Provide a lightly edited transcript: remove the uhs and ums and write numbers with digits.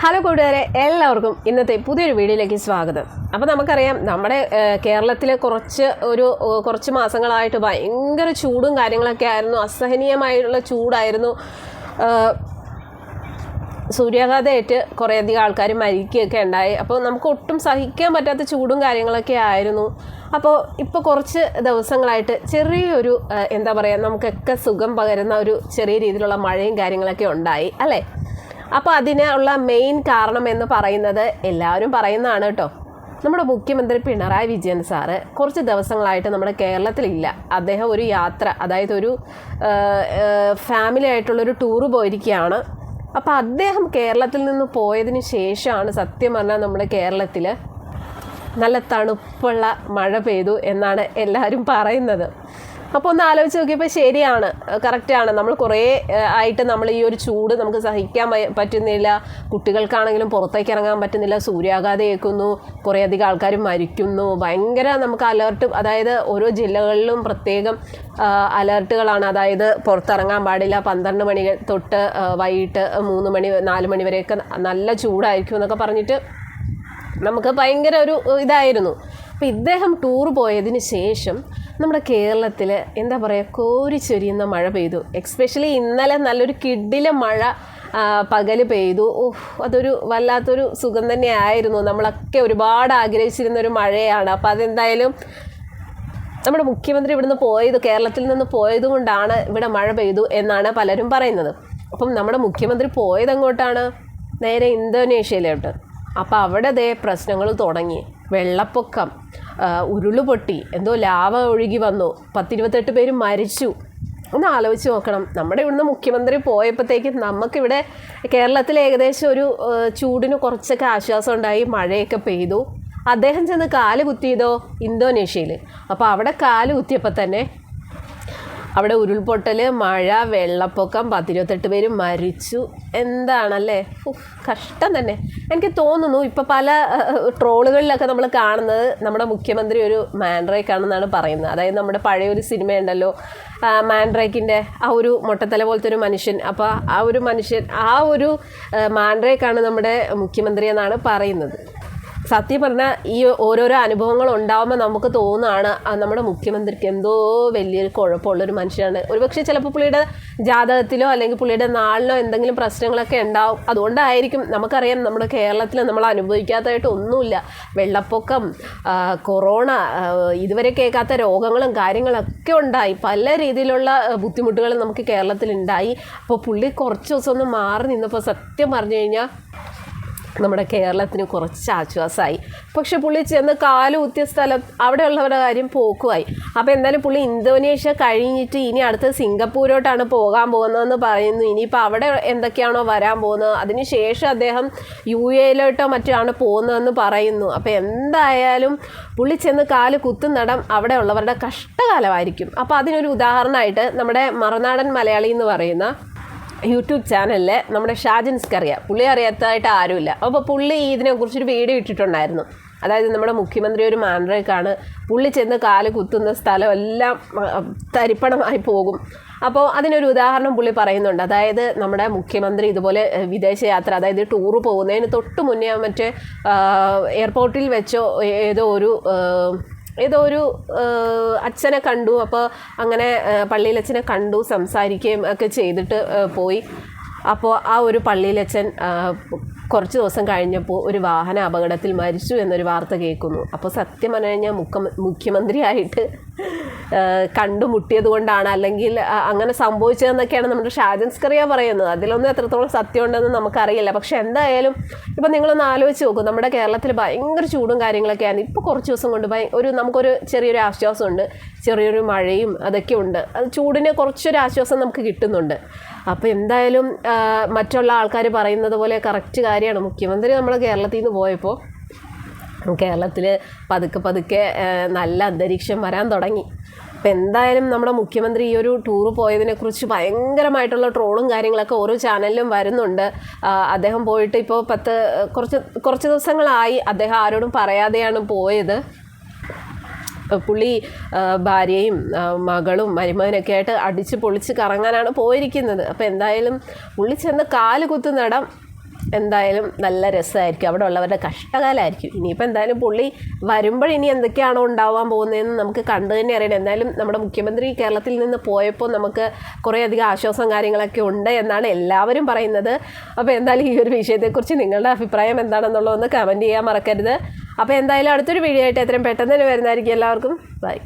Hello കൂട്ടുകാരെ, എല്ലാവർക്കും ഇന്നത്തെ പുതിയൊരു വീഡിയോയിലേക്ക് സ്വാഗതം. അപ്പോൾ നമുക്കറിയാം, നമ്മുടെ കേരളത്തിൽ കുറച്ച് മാസങ്ങളായിട്ട് ഭയങ്കര ചൂടും കാര്യങ്ങളൊക്കെ ആയിരുന്നു. അസഹനീയമായിട്ടുള്ള ചൂടായിരുന്നു. സൂര്യാഘാതമേറ്റ് കുറേയധികം ആൾക്കാർ മരിക്കുകയൊക്കെ ഉണ്ടായി. അപ്പോൾ നമുക്ക് ഒട്ടും സഹിക്കാൻ പറ്റാത്ത ചൂടും കാര്യങ്ങളൊക്കെ ആയിരുന്നു. അപ്പോൾ ഇപ്പോൾ കുറച്ച് ദിവസങ്ങളായിട്ട് ചെറിയൊരു എന്താ പറയുക, നമുക്കൊക്കെ സുഖം പകരുന്ന ഒരു ചെറിയ രീതിയിലുള്ള മഴയും കാര്യങ്ങളൊക്കെ ഉണ്ടായി അല്ലേ. അപ്പോൾ അതിനുള്ള മെയിൻ കാരണം എന്ന് പറയുന്നത് എല്ലാവരും പറയുന്നതാണ് കേട്ടോ. നമ്മുടെ മുഖ്യമന്ത്രി പിണറായി വിജയൻ സാറ് കുറച്ച് ദിവസങ്ങളായിട്ട് നമ്മുടെ കേരളത്തിലില്ല. അദ്ദേഹം ഒരു യാത്ര, അതായത് ഒരു ഫാമിലി ആയിട്ടുള്ളൊരു ടൂറ് പോയിരിക്കുകയാണ്. അപ്പോൾ അദ്ദേഹം കേരളത്തിൽ നിന്ന് പോയതിന് ശേഷമാണ് സത്യം പറഞ്ഞാൽ നമ്മുടെ കേരളത്തിൽ നല്ല തണുപ്പുള്ള മഴ പെയ്തു എന്നാണ് എല്ലാവരും പറയുന്നത്. അപ്പോൾ ഒന്ന് ആലോചിച്ച് നോക്കിയപ്പോൾ ശരിയാണ്, കറക്റ്റാണ്. നമ്മൾ കുറേ ആയിട്ട് നമ്മൾ ഈ ഒരു ചൂട് നമുക്ക് സഹിക്കാൻ പറ്റുന്നില്ല. കുട്ടികൾക്കാണെങ്കിലും പുറത്തേക്ക് ഇറങ്ങാൻ പറ്റുന്നില്ല. സൂര്യാഘാതം ഏൽക്കുന്നു, കുറേയധികം ആൾക്കാർ മരിക്കുന്നു. ഭയങ്കര നമുക്ക് അലേർട്ട്, അതായത് ഓരോ ജില്ലകളിലും പ്രത്യേകം അലേർട്ടുകളാണ്. അതായത് പുറത്തിറങ്ങാൻ പാടില്ല, 12 മണി തൊട്ട് വൈകിട്ട് 3 മണി 4 മണി വരെയൊക്കെ നല്ല ചൂടായിരിക്കും എന്നൊക്കെ പറഞ്ഞിട്ട് നമുക്ക് ഭയങ്കര ഒരു ഇതായിരുന്നു. അപ്പോൾ ഇദ്ദേഹം ടൂർ പോയതിന് ശേഷം നമ്മുടെ കേരളത്തിൽ എന്താ പറയുക, കോരിച്ചൊരിയുന്ന മഴ പെയ്തു. എക്സ്പെഷ്യലി ഇന്നലെ നല്ലൊരു കിടിലം മഴ പകൽ പെയ്തു. അതൊരു വല്ലാത്തൊരു സുഖം തന്നെയായിരുന്നു. നമ്മളൊക്കെ ഒരുപാട് ആഗ്രഹിച്ചിരുന്നൊരു മഴയാണ്. അപ്പോൾ അതെന്തായാലും നമ്മുടെ മുഖ്യമന്ത്രി കേരളത്തിൽ നിന്ന് പോയത് കൊണ്ടാണ് ഇവിടെ മഴ പെയ്തു എന്നാണ് പലരും പറയുന്നത്. അപ്പം നമ്മുടെ മുഖ്യമന്ത്രി പോയത് എങ്ങോട്ടാണ്? നേരെ ഇന്തോനേഷ്യയിലോട്ട്. അപ്പോൾ അവിടെ പ്രശ്നങ്ങൾ തുടങ്ങി. വെള്ളപ്പൊക്കം, ഉരുളുപൊട്ടി, എന്തോ ലാവ ഒഴുകി വന്നു, 10-28 പേര് മരിച്ചു. ഒന്ന് ആലോചിച്ച് നോക്കണം. നമ്മുടെ ഇവിടുന്ന് മുഖ്യമന്ത്രി പോയപ്പോഴത്തേക്കും നമുക്കിവിടെ കേരളത്തിൽ ഏകദേശം ഒരു ചൂടിന് കുറച്ചൊക്കെ ആശ്വാസം ഉണ്ടായി, മഴയൊക്കെ പെയ്തു. അദ്ദേഹം ചെന്ന് കാല് കുത്തിയതോ ഇന്തോനേഷ്യയിൽ. അപ്പോൾ അവിടെ കാല് കുത്തിയപ്പോൾ തന്നെ അവിടെ ഉരുൾപൊട്ടൽ, മഴ, വെള്ളപ്പൊക്കം, 10-28 പേര് മരിച്ചു. എന്താണല്ലേ, കഷ്ടം തന്നെ. എനിക്ക് തോന്നുന്നു ഇപ്പോൾ പല ട്രോളുകളിലൊക്കെ നമ്മൾ കാണുന്നത് നമ്മുടെ മുഖ്യമന്ത്രി ഒരു മാൻഡ്രേക്കാണെന്നാണ് പറയുന്നത്. അതായത് നമ്മുടെ പഴയൊരു സിനിമയുണ്ടല്ലോ, മാൻഡ്രേക്കിൻ്റെ ആ ഒരു മൊട്ടത്തല പോലത്തെ ഒരു മനുഷ്യൻ. അപ്പോൾ ആ ഒരു മാൻഡ്രേക്കാണ് നമ്മുടെ മുഖ്യമന്ത്രി എന്നാണ് പറയുന്നത്. സത്യം പറഞ്ഞാൽ ഈ ഓരോരോ അനുഭവങ്ങൾ ഉണ്ടാകുമ്പോൾ നമുക്ക് തോന്നുകയാണ് നമ്മുടെ മുഖ്യമന്ത്രിക്ക് എന്തോ വലിയൊരു കുഴപ്പമുള്ളൊരു മനുഷ്യനാണ്. ഒരുപക്ഷെ ചിലപ്പോൾ പുള്ളിയുടെ ജാതകത്തിലോ അല്ലെങ്കിൽ പുള്ളിയുടെ നാളിലോ എന്തെങ്കിലും പ്രശ്നങ്ങളൊക്കെ ഉണ്ടാവും. അതുകൊണ്ടായിരിക്കും. നമുക്കറിയാം, നമ്മുടെ കേരളത്തിൽ നമ്മൾ അനുഭവിക്കാത്തതായിട്ട് ഒന്നുമില്ല. വെള്ളപ്പൊക്കം, കൊറോണ, ഇതുവരെ കേൾക്കാത്ത രോഗങ്ങളും കാര്യങ്ങളൊക്കെ ഉണ്ടായി. പല രീതിയിലുള്ള ബുദ്ധിമുട്ടുകളും നമുക്ക് കേരളത്തിലുണ്ടായി. അപ്പോൾ പുള്ളി കുറച്ച് ദിവസം ഒന്ന് മാറി നിന്നപ്പോൾ സത്യം പറഞ്ഞു കഴിഞ്ഞാൽ നമ്മുടെ കേരളത്തിന് കുറച്ച് ആശ്വാസമായി. പക്ഷെ പുള്ളി ചെന്ന് കാല് കുത്തിയ സ്ഥലം അവിടെയുള്ളവരുടെ കാര്യം പോക്കുമായി. അപ്പോൾ എന്തായാലും പുള്ളി ഇന്തോനേഷ്യ കഴിഞ്ഞിട്ട് ഇനി അടുത്ത് സിംഗപ്പൂരോട്ടാണ് പോകാൻ പോകുന്നതെന്ന് പറയുന്നു. ഇനിയിപ്പോൾ അവിടെ എന്തൊക്കെയാണോ വരാൻ പോകുന്നത്, അതിനുശേഷം അദ്ദേഹം UAE മറ്റാണ് പോകുന്നതെന്ന് പറയുന്നു. അപ്പോൾ എന്തായാലും പുള്ളി ചെന്ന് കാല് കുത്തുന്നിടം അവിടെ ഉള്ളവരുടെ കഷ്ടകാലമായിരിക്കും. അപ്പോൾ അതിനൊരു ഉദാഹരണമായിട്ട് നമ്മുടെ മറുനാടൻ മലയാളി എന്ന് പറയുന്ന യൂട്യൂബ് ചാനലിൽ നമ്മുടെ ഷാജിൻസ്ക്ക് പുള്ളി അറിയാത്തതായിട്ട് ആരുമില്ല. അപ്പോൾ പുള്ളി ഇതിനെക്കുറിച്ചൊരു വീഡിയോ ഇട്ടിട്ടുണ്ടായിരുന്നു. അതായത് നമ്മുടെ മുഖ്യമന്ത്രി ഒരു മാൻഡ്രേക്കാണ്, പുള്ളി ചെന്ന് കാല് കുത്തുന്ന സ്ഥലം എല്ലാം തരിപ്പണമായി പോകും. അപ്പോൾ അതിനൊരു ഉദാഹരണം പുള്ളി പറയുന്നുണ്ട്. അതായത് നമ്മുടെ മുഖ്യമന്ത്രി ഇതുപോലെ വിദേശയാത്ര, അതായത് ടൂറ് പോകുന്നതിന് തൊട്ട് മുന്നേ മറ്റേ എയർപോർട്ടിൽ വെച്ചോ ഏതോ ഒരു അച്ഛനെ കണ്ടു. അപ്പോൾ അങ്ങനെ പള്ളിയിലച്ഛനെ കണ്ടു, സംസാരിക്കുകയും ഒക്കെ ചെയ്തിട്ട് പോയി. അപ്പോൾ ആ ഒരു പള്ളിയിലച്ഛൻ കുറച്ച് ദിവസം കഴിഞ്ഞപ്പോൾ ഒരു വാഹന അപകടത്തിൽ മരിച്ചു എന്നൊരു വാർത്ത കേൾക്കുന്നു. അപ്പോൾ സത്യം പറഞ്ഞു കഴിഞ്ഞാൽ മുഖ്യമന്ത്രിയായിട്ട് കണ്ടുമുട്ടിയത് കൊണ്ടാണ്, അല്ലെങ്കിൽ അങ്ങനെ സംഭവിച്ചതെന്നൊക്കെയാണ് നമ്മുടെ ഷാജിൻസ്ക്ക് പറയുന്നത്. അതിലൊന്നും എത്രത്തോളം സത്യമുണ്ടെന്ന് നമുക്കറിയില്ല. പക്ഷെ എന്തായാലും ഇപ്പം നിങ്ങളൊന്ന് ആലോചിച്ച് നോക്കും, നമ്മുടെ കേരളത്തിൽ ഭയങ്കര ചൂടും കാര്യങ്ങളൊക്കെയാണ്. ഇപ്പോൾ കുറച്ച് ദിവസം കൊണ്ട് നമുക്കൊരു ചെറിയൊരു ആശ്വാസമുണ്ട്, ചെറിയൊരു മഴയും അതൊക്കെ ഉണ്ട്. അത് ചൂടിന് കുറച്ചൊരു ആശ്വാസം നമുക്ക് കിട്ടുന്നുണ്ട്. അപ്പോൾ എന്തായാലും മറ്റുള്ള ആൾക്കാർ പറയുന്നത് പോലെ കറക്റ്റ് കാര്യമാണ്. മുഖ്യമന്ത്രി നമ്മുടെ കേരളത്തിൽ നിന്ന് പോയപ്പോൾ കേരളത്തിൽ പതുക്കെ നല്ല അന്തരീക്ഷം വരാൻ തുടങ്ങി. അപ്പോൾ എന്തായാലും നമ്മുടെ മുഖ്യമന്ത്രി ഈ ഒരു ടൂറ് പോയതിനെക്കുറിച്ച് ഭയങ്കരമായിട്ടുള്ള ട്രോളും കാര്യങ്ങളൊക്കെ ഓരോ ചാനലിലും വരുന്നുണ്ട്. അദ്ദേഹം പോയിട്ട് ഇപ്പോൾ കുറച്ച് ദിവസങ്ങളായി അദ്ദേഹം ആരോടും പറയാതെയാണ് പോയത്. പുള്ളി ഭാര്യയും മകളും മരുമകനൊക്കെ ആയിട്ട് അടിച്ച് പൊളിച്ച് കറങ്ങാനാണ് പോയിരിക്കുന്നത്. അപ്പോൾ എന്തായാലും പുള്ളി ചെന്ന് കാല് കുത്തുന്നിടം എന്തായാലും നല്ല രസമായിരിക്കും, അവിടെ ഉള്ളവരുടെ കഷ്ടകാലമായിരിക്കും. ഇനിയിപ്പോൾ എന്തായാലും പുള്ളി വരുമ്പോൾ ഇനി എന്തൊക്കെയാണോ ഉണ്ടാവാൻ പോകുന്നതെന്ന് നമുക്ക് കണ്ടു തന്നെ അറിയണം. എന്തായാലും നമ്മുടെ മുഖ്യമന്ത്രി കേരളത്തിൽ നിന്ന് പോയപ്പോൾ നമുക്ക് കുറേയധികം ആശ്വാസം കാര്യങ്ങളൊക്കെ ഉണ്ട് എന്നാണ് എല്ലാവരും പറയുന്നത്. അപ്പോൾ എന്തായാലും ഈ ഒരു വിഷയത്തെക്കുറിച്ച് നിങ്ങളുടെ അഭിപ്രായം എന്താണെന്നുള്ളതൊന്ന് കമൻറ്റ് ചെയ്യാൻ മറക്കരുത്. അപ്പോൾ എന്തായാലും അടുത്തൊരു വീഡിയോ ആയിട്ട് എത്രയും പെട്ടെന്ന് തന്നെ വരുന്നതായിരിക്കും. എല്ലാവർക്കും ബൈ.